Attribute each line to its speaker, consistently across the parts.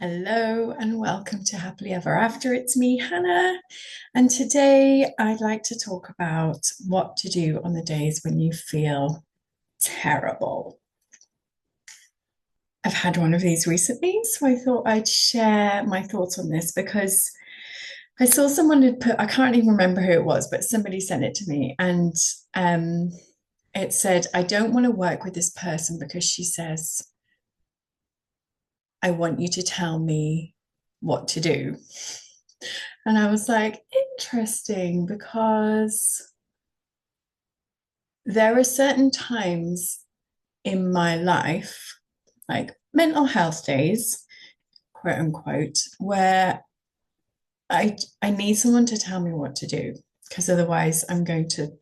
Speaker 1: Hello and welcome to Happily Ever After. It's me, Hannah, and today I'd like to talk about what to do on the days when you feel terrible. I've had one of these recently, so I thought I'd share my thoughts on this because I saw someone had put, I can't even remember who it was, but somebody sent it to me and um, it said, I don't want to work with this person because she says, I want you to tell me what to do. And I was like, interesting, because there are certain times in my life, like mental health days, quote unquote, where I need someone to tell me what to do, because otherwise I'm going to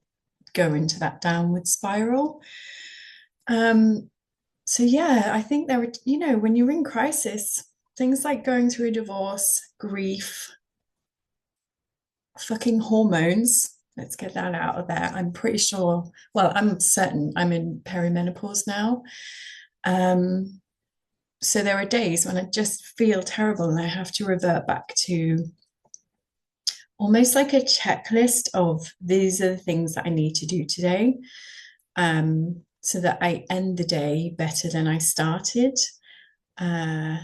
Speaker 1: go into that downward spiral. Um, so yeah, I think there are, when you're in crisis, things like going through a divorce, grief, fucking hormones. Let's get that out of there. I'm pretty sure, well, I'm certain I'm in perimenopause now. Um, so there are days when I just feel terrible and I have to revert back to almost like a checklist of these are the things that I need to do today, so that I end the day better than I started. Uh,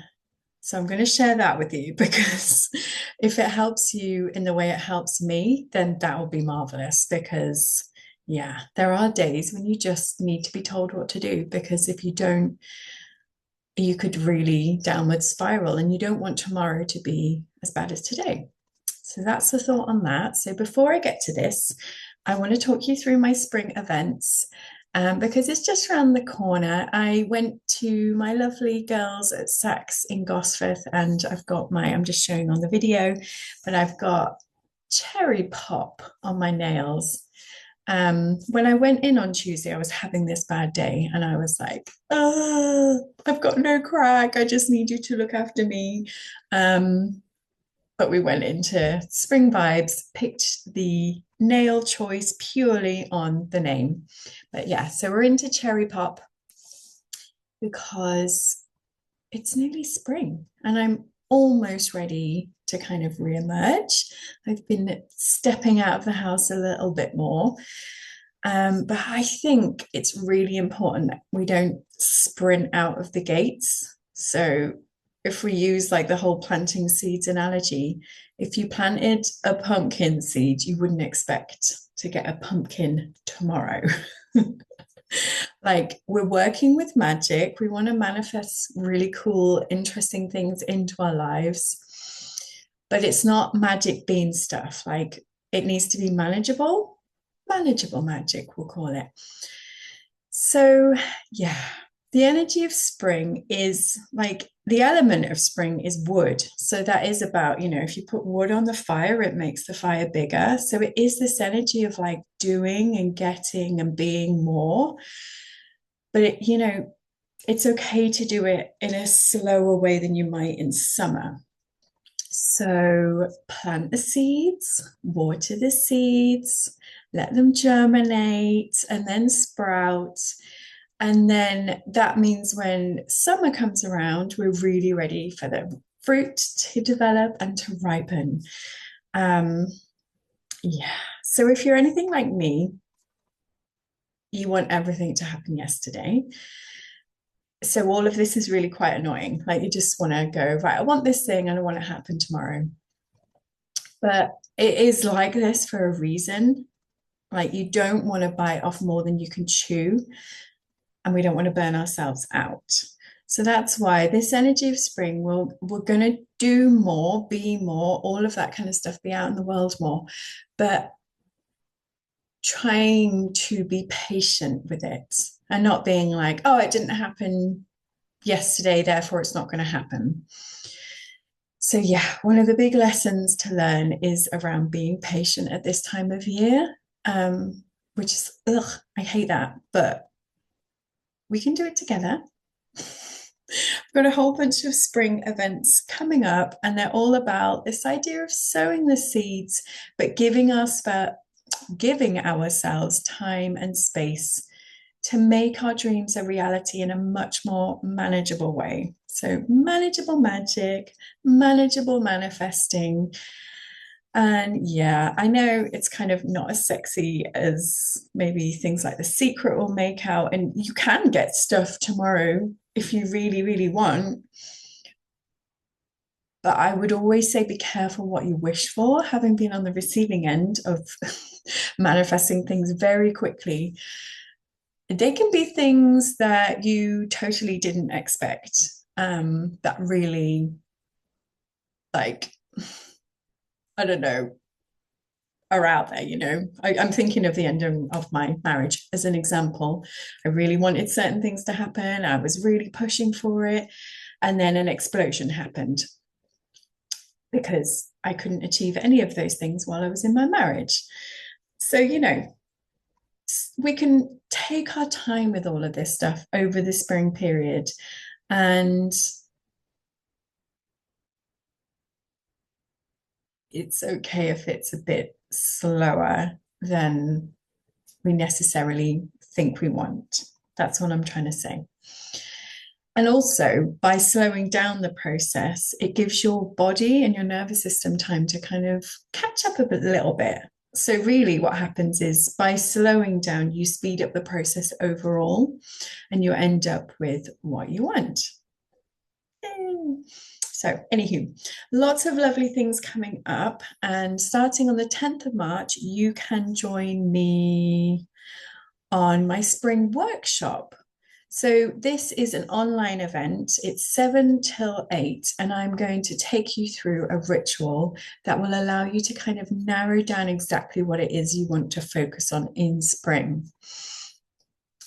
Speaker 1: So I'm going to share that with you because if it helps you in the way it helps me, then that will be marvelous. Because, yeah, there are days when you just need to be told what to do. Because if you don't, you could really downward spiral, and you don't want tomorrow to be as bad as today. So that's the thought on that. So before I get to this, I want to talk you through my spring events. Because it's just around the corner. I went to my lovely girls at Saks in Gosforth, and I'm just showing on the video, but I've got cherry pop on my nails. When I went in on Tuesday, I was having this bad day, and I was like, oh, I've got no crack. I just need you to look after me. But we went into spring vibes, picked the nail choice purely on the name. But yeah, so we're into cherry pop because it's nearly spring and I'm almost ready to kind of reemerge. I've been stepping out of the house a little bit more. But I think it's really important that we don't sprint out of the gates. So if we use like the whole planting seeds analogy, if you planted a pumpkin seed, you wouldn't expect to get a pumpkin tomorrow. Like we're working with magic. We want to manifest really cool, interesting things into our lives. But it's not magic bean stuff. Like it needs to be manageable, manageable magic, we'll call it. So, yeah, the energy of spring is like the element of spring is wood. So, that is about, if you put wood on the fire, it makes the fire bigger. So, it is this energy of like doing and getting and being more. But it's okay to do it in a slower way than you might in summer. So plant the seeds, water the seeds, let them germinate and then sprout. And then that means when summer comes around, we're really ready for the fruit to develop and to ripen. Um, yeah. So if you're anything like me, you want everything to happen yesterday. So all of this is really quite annoying. Like you just want to go, right, I want this thing and I want it to happen tomorrow. But it is like this for a reason. Like you don't want to bite off more than you can chew, and we don't want to burn ourselves out. So that's why this energy of spring we're going to do more, be more, all of that kind of stuff, be out in the world more, but trying to be patient with it and not being like, oh, it didn't happen yesterday, therefore it's not going to happen. So, yeah, one of the big lessons to learn is around being patient at this time of year, which is, ugh, I hate that, but we can do it together. I've got a whole bunch of spring events coming up, and they're all about this idea of sowing the seeds, but giving ourselves time and space to make our dreams a reality in a much more manageable way. So, manageable magic, manageable manifesting. And yeah, I know it's kind of not as sexy as maybe things like The Secret will make out, and you can get stuff tomorrow if you really, really want. But I would always say be careful what you wish for, having been on the receiving end of manifesting things very quickly. They can be things that you totally didn't expect, that really, like, I don't know, are out there, I'm thinking of the ending of my marriage as an example. I really wanted certain things to happen. I was really pushing for it. And then an explosion happened because I couldn't achieve any of those things while I was in my marriage. So, we can take our time with all of this stuff over the spring period. And it's okay if it's a bit slower than we necessarily think we want. That's what I'm trying to say. And also, by slowing down the process, it gives your body and your nervous system time to kind of catch up a little bit. So, really, what happens is by slowing down, you speed up the process overall and you end up with what you want. Yay. So, anywho, lots of lovely things coming up. And starting on the 10th of March, you can join me on my spring workshop. So, this is an online event. It's 7 till 8, and I'm going to take you through a ritual that will allow you to kind of narrow down exactly what it is you want to focus on in spring.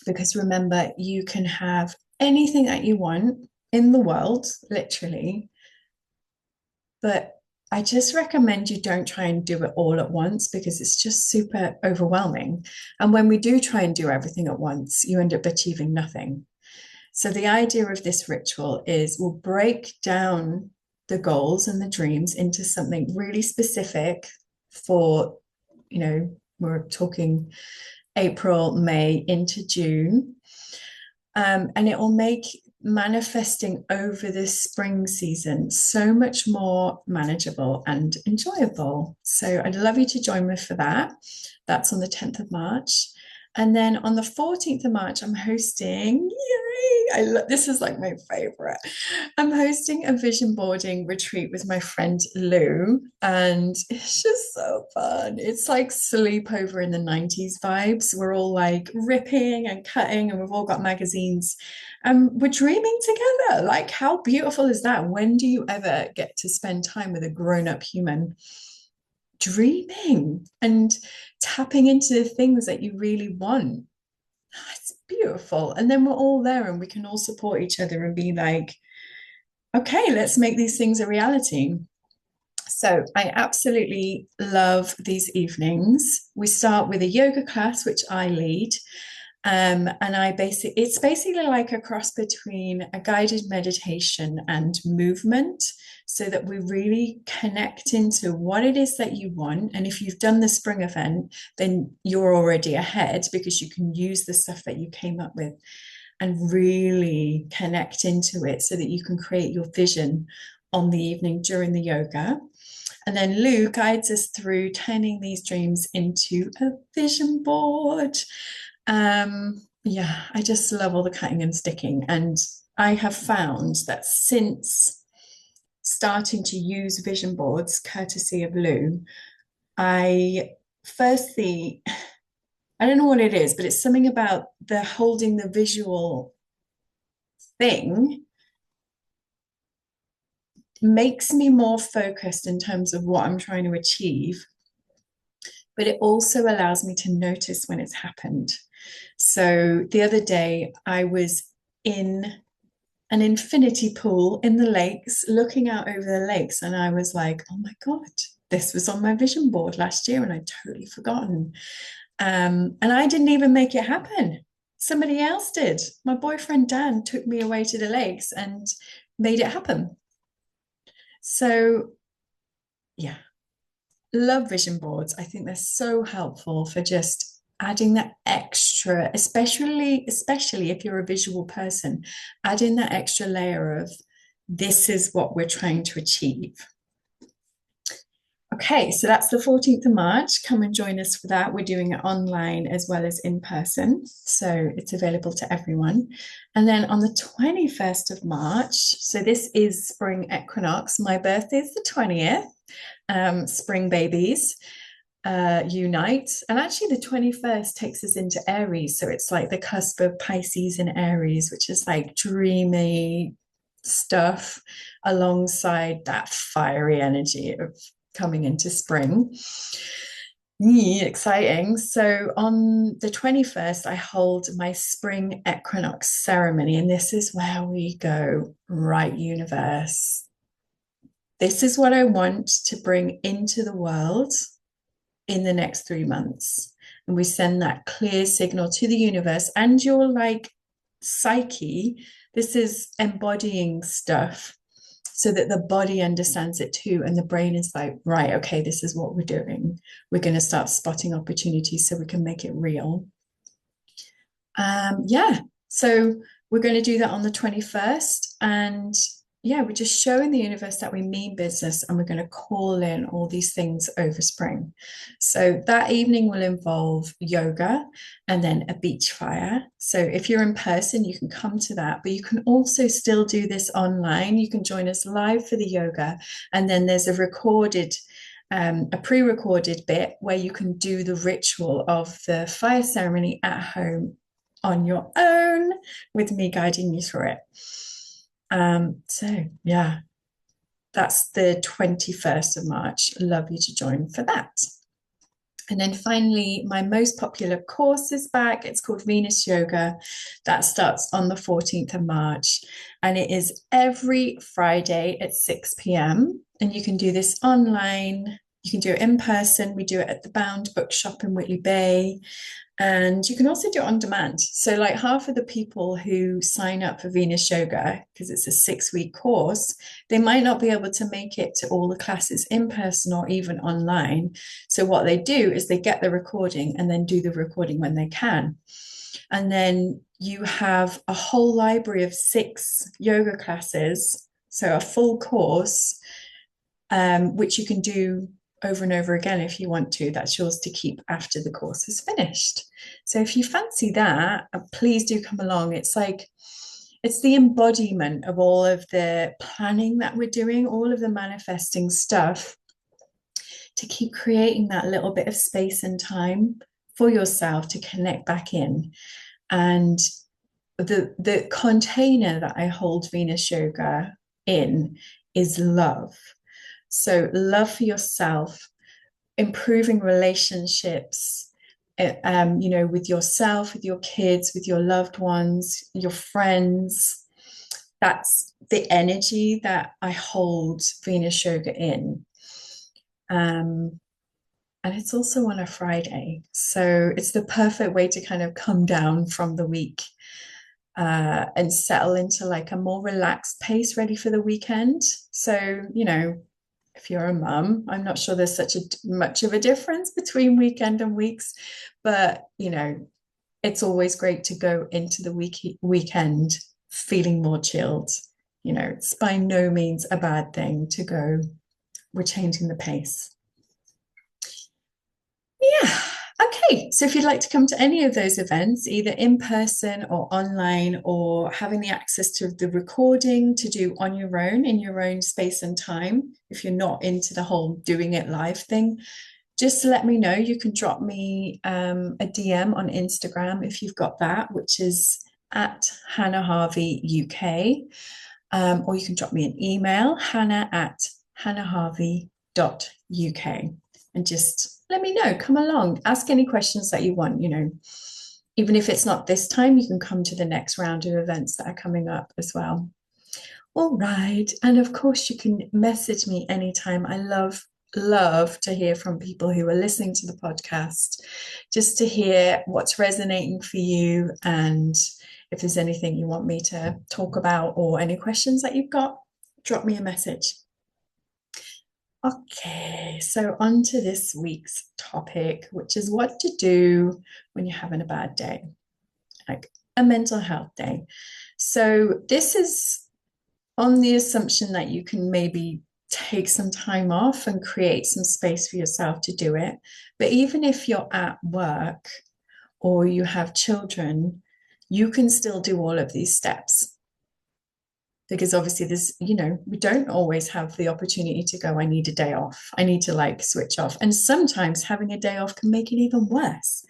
Speaker 1: Because remember, you can have anything that you want in the world, literally, but I just recommend you don't try and do it all at once because it's just super overwhelming. And when we do try and do everything at once, you end up achieving nothing. So the idea of this ritual is we'll break down the goals and the dreams into something really specific for, we're talking April, May into June. And it will make manifesting over this spring season so much more manageable and enjoyable. So I'd love you to join me for that. That's on the 10th of March. And then on the 14th of March, I'm hosting, this is like my favorite. I'm hosting a vision boarding retreat with my friend Lou, and it's just so fun. It's like sleepover in the 90s vibes. We're all like ripping and cutting, and we've all got magazines. And we're dreaming together. Like, how beautiful is that? When do you ever get to spend time with a grown-up human? Dreaming and tapping into the things that you really want. It's beautiful. And then we're all there and we can all support each other and be like, okay, let's make these things a reality. So I absolutely love these evenings. We start with a yoga class, which I lead. And it's basically like a cross between a guided meditation and movement, so that we really connect into what it is that you want. And if you've done the spring event, then you're already ahead because you can use the stuff that you came up with and really connect into it so that you can create your vision on the evening during the yoga. And then Lou guides us through turning these dreams into a vision board. Yeah, I just love all the cutting and sticking. And I have found that since starting to use vision boards, courtesy of Lou, I firstly, I don't know what it is, but it's something about the holding the visual thing makes me more focused in terms of what I'm trying to achieve, but it also allows me to notice when it's happened. So the other day, I was in an infinity pool in the lakes, looking out over the lakes, and I was like, oh my God, this was on my vision board last year and I'd totally forgotten. And I didn't even make it happen. Somebody else did. My boyfriend Dan took me away to the lakes and made it happen. So, yeah, love vision boards. I think they're so helpful for just adding that extra, especially if you're a visual person, adding that extra layer of this is what we're trying to achieve. Okay, so that's the 14th of March. Come and join us for that. We're doing it online as well as in person. So it's available to everyone. And then on the 21st of March, so this is spring equinox. My birthday is the 20th. Spring babies unite. And actually, the 21st takes us into Aries. So it's like the cusp of Pisces and Aries, which is like dreamy stuff alongside that fiery energy of coming into spring. Exciting. So on the 21st, I hold my spring equinox ceremony, and this is where we go, right, universe. This is what I want to bring into the world in the next 3 months. And we send that clear signal to the universe and your like psyche. This is embodying stuff so that the body understands it too. And the brain is like, right, okay, this is what we're doing. We're going to start spotting opportunities so we can make it real. Yeah, so we're going to do that on the 21st. And yeah, we're just showing the universe that we mean business, and we're going to call in all these things over spring. So that evening will involve yoga and then a beach fire. So if you're in person, you can come to that, but you can also still do this online. You can join us live for the yoga, and then there's a pre-recorded bit where you can do the ritual of the fire ceremony at home on your own with me guiding you through it. So yeah, that's the 21st of March. Love you to join for that. And then finally, my most popular course is back. It's called Venus Yoga. That starts on the 14th of March. And it is every Friday at 6 p.m. And you can do this online. You can do it in person. We do it at the Bound Bookshop in Whitley Bay. And you can also do it on demand. So like half of the people who sign up for Venus Yoga, because it's a 6-week course, they might not be able to make it to all the classes in person or even online. So what they do is they get the recording and then do the recording when they can. And then you have a whole library of 6 yoga classes, so a full course, which you can do over and over again if you want to. That's yours to keep after the course is finished. So if you fancy that, please do come along. It's the embodiment of all of the planning that we're doing, all of the manifesting stuff, to keep creating that little bit of space and time for yourself to connect back in. And the container that I hold Venus Yoga in is love. So love for yourself, improving relationships, with yourself, with your kids, with your loved ones, your friends. That's the energy that I hold Venus Yoga in. And it's also on a Friday. So it's the perfect way to kind of come down from the week and settle into like a more relaxed pace, ready for the weekend. So, if you're a mum, I'm not sure there's much of a difference between weekend and weeks, but it's always great to go into the weekend feeling more chilled. It's by no means a bad thing to go, we're changing the pace. Yeah. Okay, so if you'd like to come to any of those events, either in person or online, or having the access to the recording to do on your own, in your own space and time, if you're not into the whole doing it live thing, just let me know. You can drop me a DM on Instagram if you've got that, which is at Hannah Harvey UK. Or you can drop me an email, hannah@hannahharvey.uk, and just let me know. Come along, ask any questions that you want. Even if it's not this time, you can come to the next round of events that are coming up as well. All right. And of course, you can message me anytime. I love to hear from people who are listening to the podcast, just to hear what's resonating for you, and if there's anything you want me to talk about or any questions that you've got, drop me a message. Okay, so on to this week's topic, which is what to do when you're having a bad day, like a mental health day. So this is on the assumption that you can maybe take some time off and create some space for yourself to do it. But even if you're at work or you have children, you can still do all of these steps. Because obviously, we don't always have the opportunity to go, I need a day off. I need to like switch off. And sometimes having a day off can make it even worse.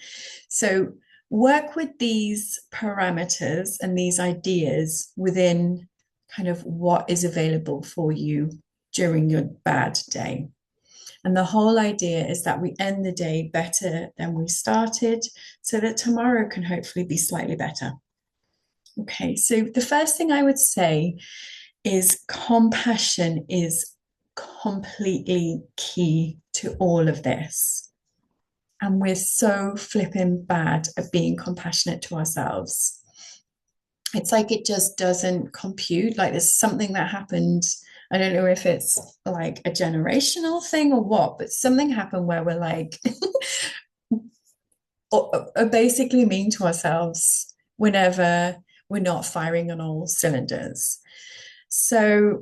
Speaker 1: So work with these parameters and these ideas within kind of what is available for you during your bad day. And the whole idea is that we end the day better than we started so that tomorrow can hopefully be slightly better. Okay, so the first thing I would say is compassion is completely key to all of this. And we're so flipping bad at being compassionate to ourselves. It's like it just doesn't compute. Like there's something that happened. I don't know if it's like a generational thing or what, but something happened where we're like, are basically mean to ourselves whenever we're not firing on all cylinders. So,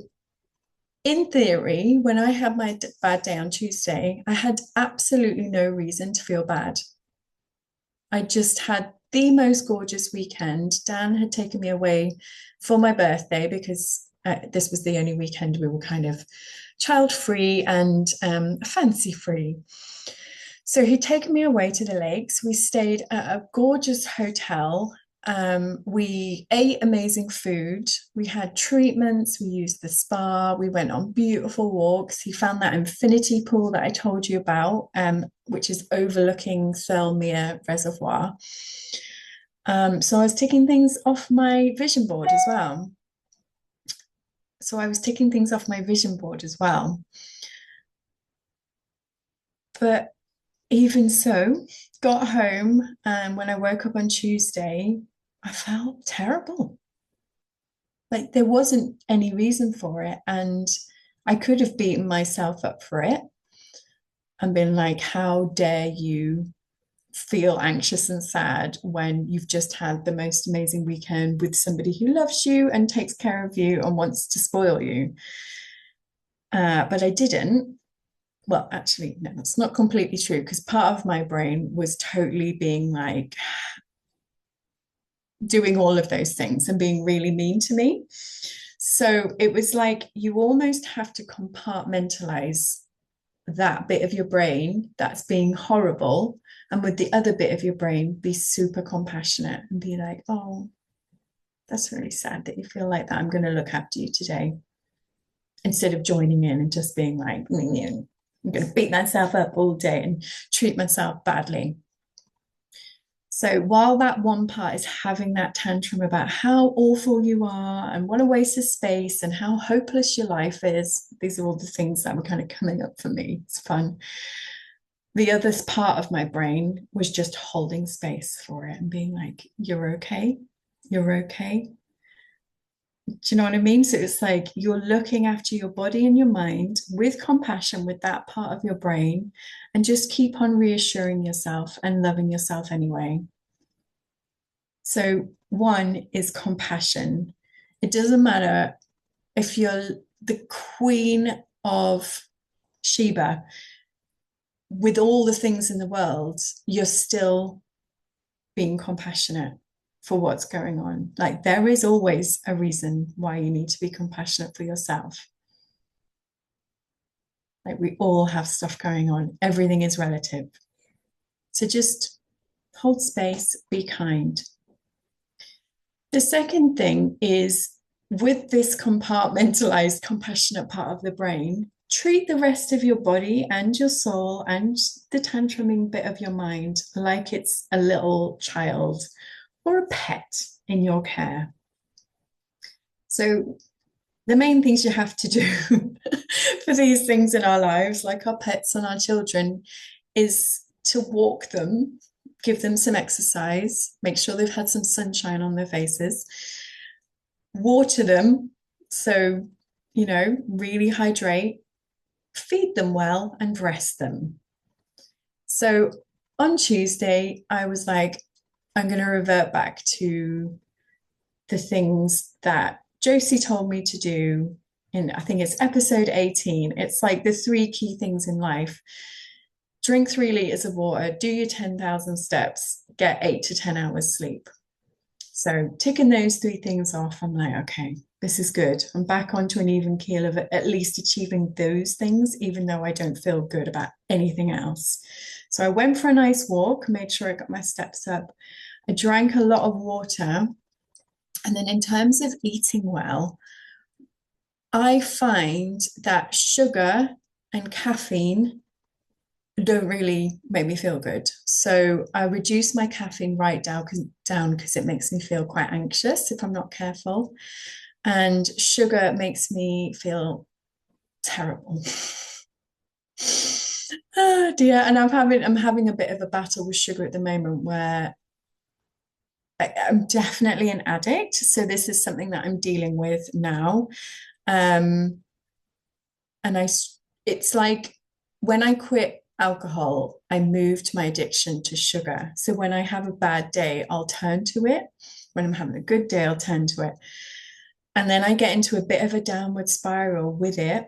Speaker 1: in theory, when I had my bad day on Tuesday, I had absolutely no reason to feel bad. I just had the most gorgeous weekend. Dan had taken me away for my birthday because this was the only weekend we were kind of child free and fancy free. So he'd taken me away to the lakes. We stayed at a gorgeous hotel. We ate amazing food. We had treatments. We used the spa. We went on beautiful walks. He found that infinity pool that I told you about, which is overlooking Thirlmere Reservoir. So I was ticking things off my vision board as well. But even so, got home, and when I woke up on Tuesday, I felt terrible. Like there wasn't any reason for it. And I could have beaten myself up for it and been like, how dare you feel anxious and sad when you've just had the most amazing weekend with somebody who loves you and takes care of you and wants to spoil you. But I didn't. Well, actually, no, that's not completely true because part of my brain was totally being like, doing all of those things and being really mean to me. So it was like you almost have to compartmentalize that bit of your brain that's being horrible. And with the other bit of your brain, be super compassionate and be like, oh, that's really sad that you feel like that. I'm going to look after you today. Instead of joining in and just being like, I'm going to beat myself up all day and treat myself badly. So while that one part is having that tantrum about how awful you are and what a waste of space and how hopeless your life is, these are all the things that were kind of coming up for me. It's fun. The other part of my brain was just holding space for it and being like, you're okay. You're okay. Do you know what I mean? So it's like you're looking after your body and your mind with compassion with that part of your brain and just keep on reassuring yourself and loving yourself anyway. So, one is compassion. It doesn't matter if you're the queen of Sheba with all the things in the world, you're still being compassionate for what's going on. Like, there is always a reason why you need to be compassionate for yourself. Like, we all have stuff going on, everything is relative. So, just hold space, be kind. The second thing is with this compartmentalized, compassionate part of the brain, treat the rest of your body and your soul and the tantruming bit of your mind like it's a little child or a pet in your care. So, the main things you have to do for these things in our lives, like our pets and our children, is to walk them, give them some exercise, make sure they've had some sunshine on their faces, water them. So, really hydrate, feed them well, and rest them. So on Tuesday, I was like, I'm going to revert back to the things that Josie told me to do in, I think it's episode 18. It's like the three key things in life: drink 3 liters of water, do your 10,000 steps, get 8 to 10 hours sleep. So ticking those three things off, I'm like, okay, this is good. I'm back onto an even keel of at least achieving those things, even though I don't feel good about anything else. So I went for a nice walk, made sure I got my steps up. I drank a lot of water. And then in terms of eating well, I find that sugar and caffeine don't really make me feel good. So I reduce my caffeine right down because it makes me feel quite anxious if I'm not careful. And sugar makes me feel terrible. Oh dear. And I'm having a bit of a battle with sugar at the moment where I'm definitely an addict. So this is something that I'm dealing with now. Um, and it's like when I quit alcohol, I moved my addiction to sugar. So when I have a bad day, I'll turn to it. When I'm having a good day, I'll turn to it. And then I get into a bit of a downward spiral with it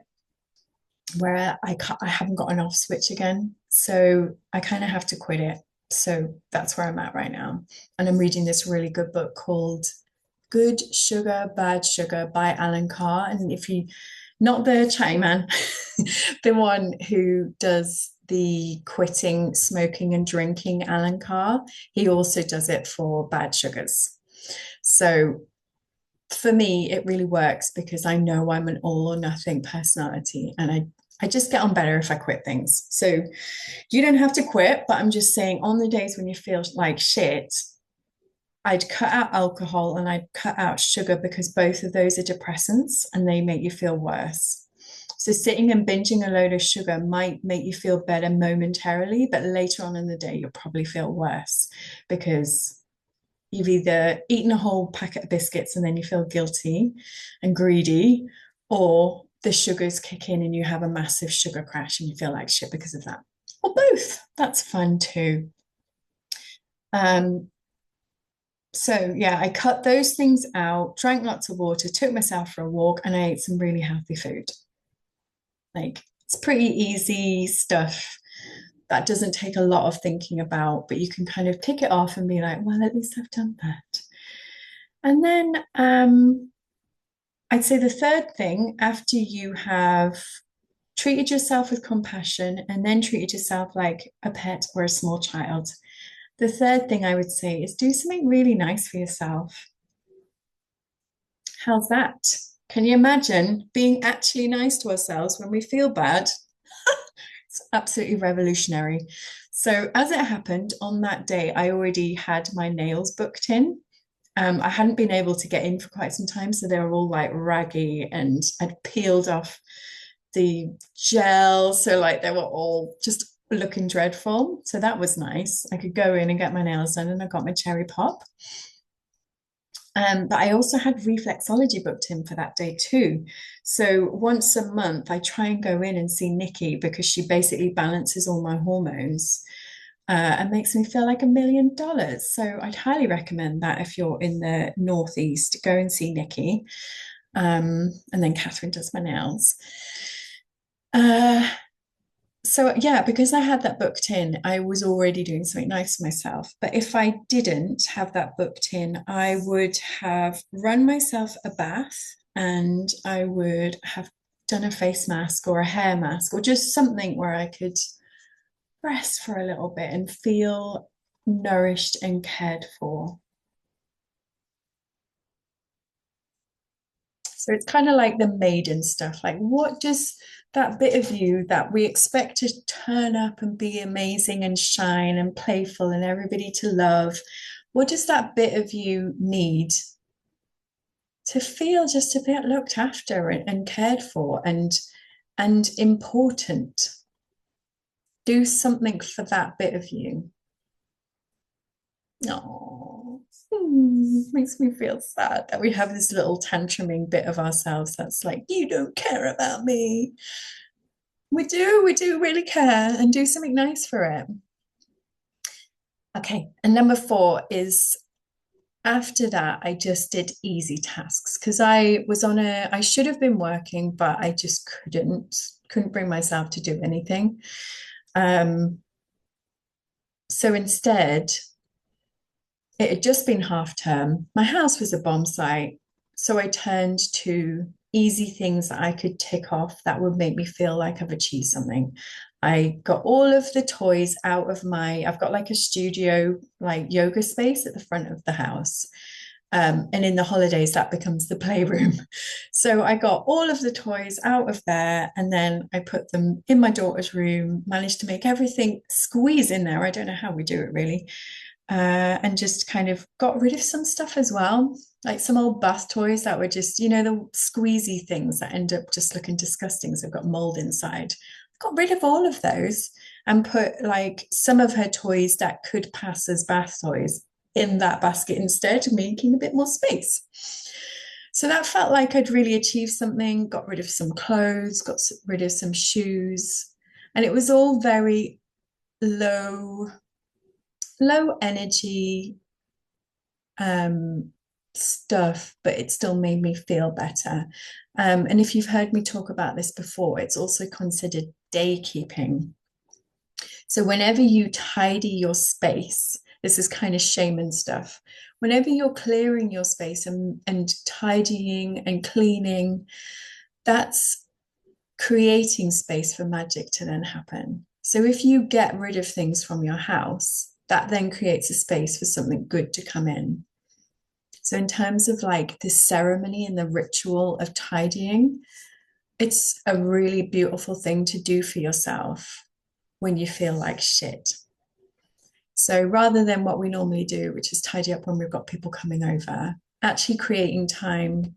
Speaker 1: where I haven't got an off switch again. So I kind of have to quit it. So that's where I'm at right now. And I'm reading this really good book called Good Sugar, Bad Sugar by Alan Carr. And if you, not the chatty man, the one who does the quitting smoking and drinking, Alan Carr, he also does it for bad sugars. So for me, it really works because I know I'm an all or nothing personality and I just get on better if I quit things. So you don't have to quit, but I'm just saying on the days when you feel like shit, I'd cut out alcohol and I'd cut out sugar because both of those are depressants and they make you feel worse. So sitting and binging a load of sugar might make you feel better momentarily, but later on in the day, you'll probably feel worse because you've either eaten a whole packet of biscuits and then you feel guilty and greedy, or the sugars kick in and you have a massive sugar crash and you feel like shit because of that. Or both. That's fun too. Um, so yeah, I cut those things out, drank lots of water, took myself for a walk, and I ate some really healthy food. Like it's pretty easy stuff that doesn't take a lot of thinking about, but you can kind of tick it off and be like, well, at least I've done that. And then I'd say the third thing after you have treated yourself with compassion and then treated yourself like a pet or a small child, the third thing I would say is do something really nice for yourself. How's that? Can you imagine being actually nice to ourselves when we feel bad? It's absolutely revolutionary. So, as it happened on that day, I already had my nails booked in. I hadn't been able to get in for quite some time, so they were all like raggy, and I'd peeled off the gel, so like they were all just looking dreadful. So that was nice. I could go in and get my nails done, and I got my cherry pop. But I also had reflexology booked in for that day too. So once a month, I try and go in and see Nikki because she basically balances all my hormones and makes me feel like $1 million. So I'd highly recommend that if you're in the Northeast, go and see Nikki. And then Catherine does my nails. Uh, so yeah, because I had that booked in, I was already doing something nice for myself. But if I didn't have that booked in, I would have run myself a bath and I would have done a face mask or a hair mask or just something where I could rest for a little bit and feel nourished and cared for. So it's kind of like the maiden stuff. Like, what does that bit of you that we expect to turn up and be amazing and shine and playful and everybody to love, what does that bit of you need to feel just a bit looked after and cared for and important? Do something for that bit of you. Oh, makes me feel sad that we have this little tantruming bit of ourselves that's like, you don't care about me. we do really care and do something nice for it. Okay, and number four is after that, I just did easy tasks because I should have been working, but I just couldn't bring myself to do anything. Um, so instead, it had just been half term. My house was a bomb site. So I turned to easy things that I could tick off that would make me feel like I've achieved something. I got all of the toys out of I've got like a studio, like yoga space at the front of the house. And in the holidays, that becomes the playroom. So I got all of the toys out of there and then I put them in my daughter's room, managed to make everything squeeze in there. I don't know how we do it really, and just kind of got rid of some stuff as well, like some old bath toys that were just, the squeezy things that end up just looking disgusting. So I've got mold inside. I've got rid of all of those and put like some of her toys that could pass as bath toys in that basket instead, making a bit more space. So that felt like I'd really achieved something, got rid of some clothes, got rid of some shoes. And it was all very low low energy stuff, but it still made me feel better. And if you've heard me talk about this before, it's also considered day keeping. So whenever you tidy your space, this is kind of shaman stuff. Whenever you're clearing your space and tidying and cleaning, that's creating space for magic to then happen. So if you get rid of things from your house, that then creates a space for something good to come in. So in terms of like the ceremony and the ritual of tidying, it's a really beautiful thing to do for yourself when you feel like shit. So rather than what we normally do, which is tidy up when we've got people coming over, actually creating time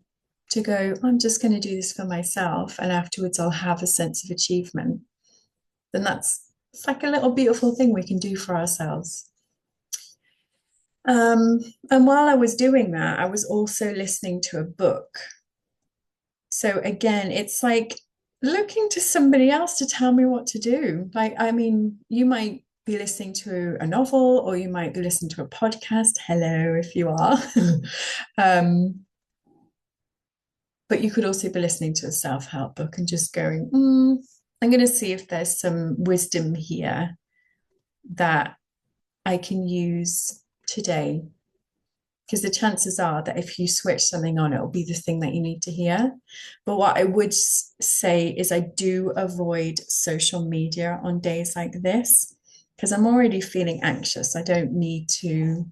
Speaker 1: to go, I'm just going to do this for myself. And afterwards, I'll have a sense of achievement. Then it's like a little beautiful thing we can do for ourselves. And while I was doing that, I was also listening to a book. So again, it's like looking to somebody else to tell me what to do. Like, I mean, you might be listening to a novel or you might be listening to a podcast. Hello, if you are. um, but you could also be listening to a self-help book and just going, I'm going to see if there's some wisdom here that I can use today. Because the chances are that if you switch something on, it'll be the thing that you need to hear. But what I would say is I do avoid social media on days like this because I'm already feeling anxious. I don't need to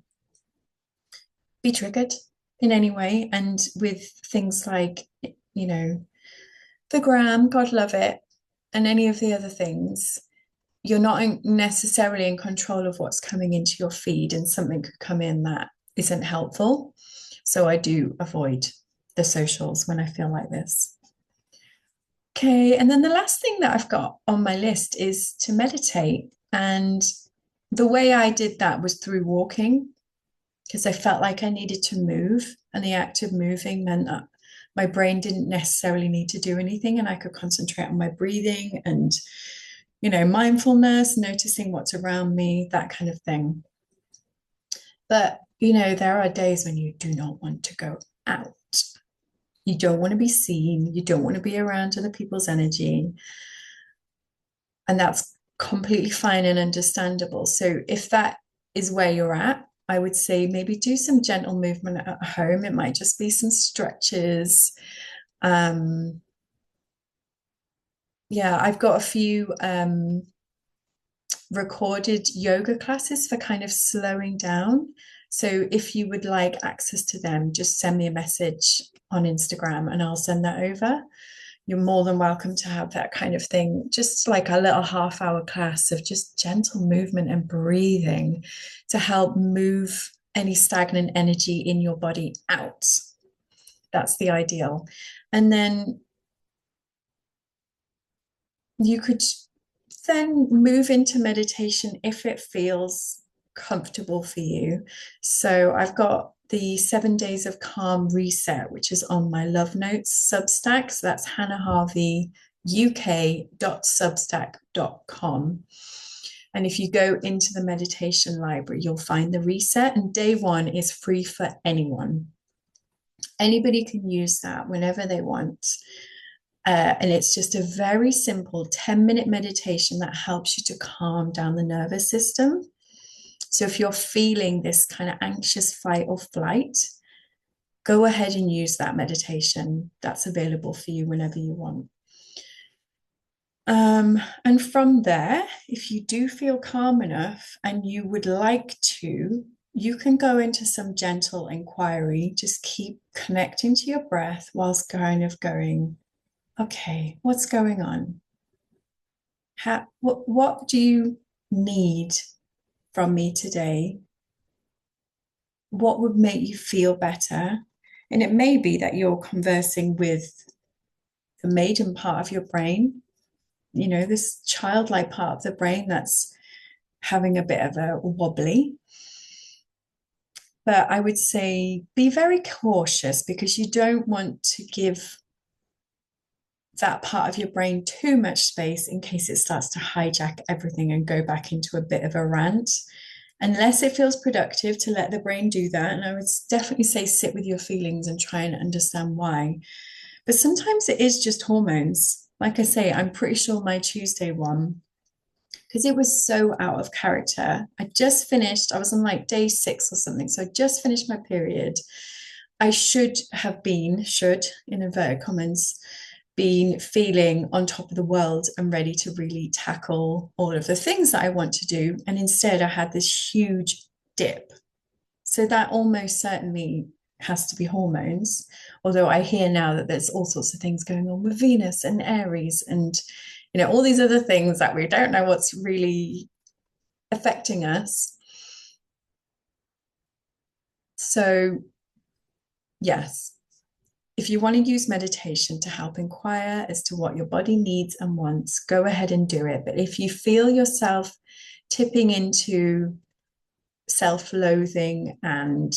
Speaker 1: be triggered in any way. And with things like, you know, the gram, God love it, and any of the other things, you're not necessarily in control of what's coming into your feed, and something could come in that isn't helpful. So I do avoid the socials when I feel like this. Okay, and then the last thing that I've got on my list is to meditate. And the way I did that was through walking because I felt like I needed to move, and the act of moving meant that my brain didn't necessarily need to do anything and I could concentrate on my breathing and mindfulness, noticing what's around me, that kind of thing. But, there are days when you do not want to go out. You don't want to be seen. You don't want to be around other people's energy. And that's completely fine and understandable. So if that is where you're at, I would say maybe do some gentle movement at home. It might just be some stretches. Yeah, I've got a few recorded yoga classes for kind of slowing down. So if you would like access to them, just send me a message on Instagram and I'll send that over. You're more than welcome to have that kind of thing, just like a little half-hour class of just gentle movement and breathing to help move any stagnant energy in your body out. That's the ideal. And then you could then move into meditation if it feels comfortable for you. So I've got the 7 days of calm reset, which is on my Love Notes Substack. So that's Hannah Harvey uk.substack.com. And if you go into the meditation library, you'll find the reset. And day one is free for anyone. Anybody can use that whenever they want. And it's just a very simple 10-minute meditation that helps you to calm down the nervous system. So if you're feeling this kind of anxious fight or flight, go ahead and use that meditation. That's available for you whenever you want. And from there, if you do feel calm enough and you would like to, you can go into some gentle inquiry. Just keep connecting to your breath whilst kind of going, okay, what's going on? What do you need from me today? What would make you feel better? And it may be that you're conversing with the maiden part of your brain, this childlike part of the brain that's having a bit of a wobbly. But I would say be very cautious because you don't want to give that part of your brain too much space in case it starts to hijack everything and go back into a bit of a rant. Unless it feels productive to let the brain do that. And I would definitely say sit with your feelings and try and understand why. But sometimes it is just hormones. Like I say, I'm pretty sure my Tuesday one, because it was so out of character. I just finished, I was on like day 6 or something. So I just finished my period. I should in inverted commas, been feeling on top of the world and ready to really tackle all of the things that I want to do. And instead, I had this huge dip. So that almost certainly has to be hormones. Although I hear now that there's all sorts of things going on with Venus and Aries and all these other things that we don't know what's really affecting us. So, yes, if you want to use meditation to help inquire as to what your body needs and wants, go ahead and do it. But if you feel yourself tipping into self-loathing and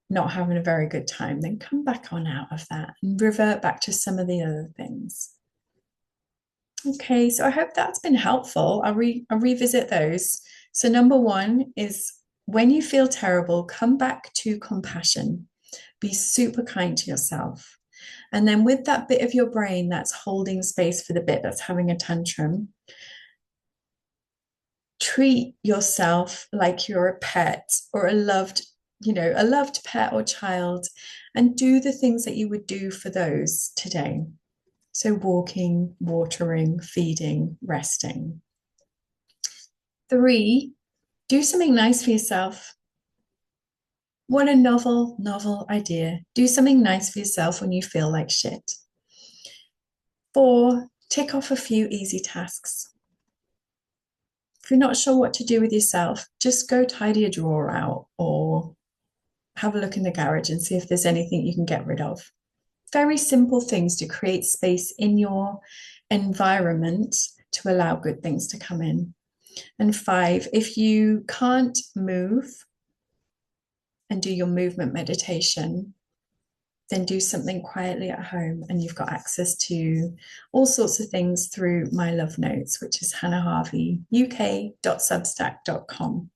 Speaker 1: not having a very good time, then come back on out of that and revert back to some of the other things. Okay, so I hope that's been helpful. I'll revisit those. So number 1 is when you feel terrible, come back to compassion. Be super kind to yourself. And then with that bit of your brain that's holding space for the bit that's having a tantrum, treat yourself like you're a pet or a loved pet or child, and do the things that you would do for those today. So walking, watering, feeding, resting. 3, do something nice for yourself. What a novel idea. Do something nice for yourself when you feel like shit. 4, tick off a few easy tasks. If you're not sure what to do with yourself, just go tidy a drawer out or have a look in the garage and see if there's anything you can get rid of. Very simple things to create space in your environment to allow good things to come in. And 5, if you can't move and do your movement meditation, then do something quietly at home, and you've got access to all sorts of things through my love notes, which is hannahharveyuk.substack.com.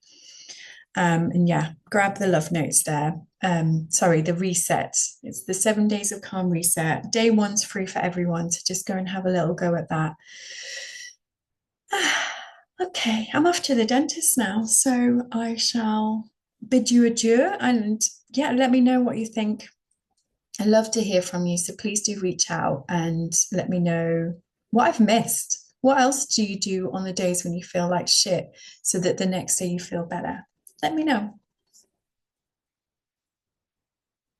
Speaker 1: And yeah, grab the love notes there. The reset. It's the 7 days of calm reset. Day 1's free for everyone, so just go and have a little go at that. Okay, I'm off to the dentist now, so I shall bid you adieu, and yeah, let me know what you think. I love to hear from you, so please do reach out and let me know what I've missed. What else do you do on the days when you feel like shit so that the next day you feel better? Let me know.